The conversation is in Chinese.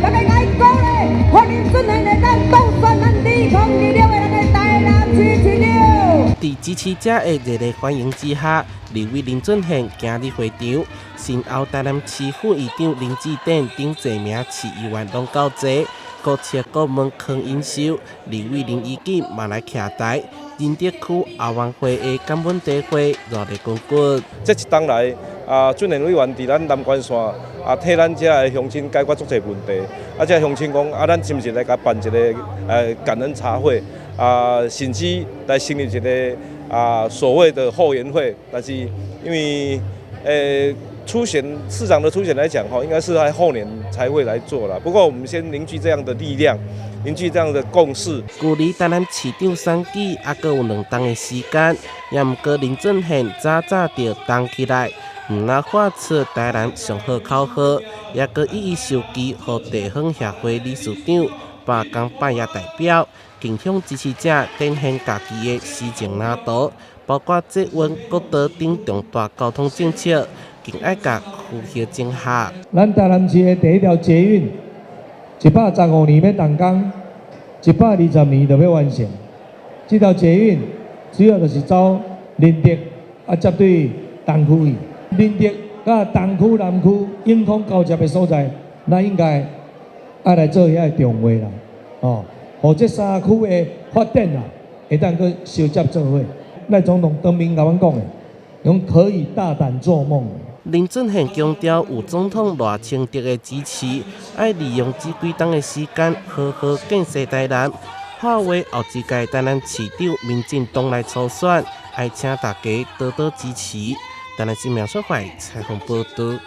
大家爱鼓励，欢迎准现来咱东山咱地空二六的咱的台南市市长。在支持者的热烈欢迎之下，立委林俊宪今日会场，先后台南市副议长林志典等多名市议员拢到齐，各车各门扛引手，立委林义景嘛来徛台。仁德区阿王会的感恩大会热烈滚滚。这一冬来，俊宪委员伫咱南关线替咱遮的乡亲解决足侪问题。遮乡亲讲咱是毋是来甲办一个感恩茶会？甚至来成立一个所谓的后援会，但是因为市长的出选来讲应该是在后年才会来做了。不过我们先凝聚这样的力量。凝聚这样的共识。距离台南市长选举还阁有2冬的时间，也毋过林俊宪早就动起来，毋但发出台南上好口号，也阁一一授旗予地方协会理事长、罢工拜业代表，竞向支持者展现家己的施政蓝图，包括捷运、国道等重大交通政策，更爱甲呼吁整合。咱台南市的第一条捷运。115年要动工，120年就要完成。这条捷运主要就是走仁德接对东区去，仁德甲东区、南区、永康交接的所在，咱应该爱来做遐重划啦，互这3区的发展会当去相接做伙。赖总统当面甲阮讲的，讲可以大胆做梦。林俊宪强调，有总统赖清德的支持，爱利用这几冬的时间，好好建设台南，化为后一届台南市长民进党来初选，爱请大家多多支持。台南市苗淑慧采访报道。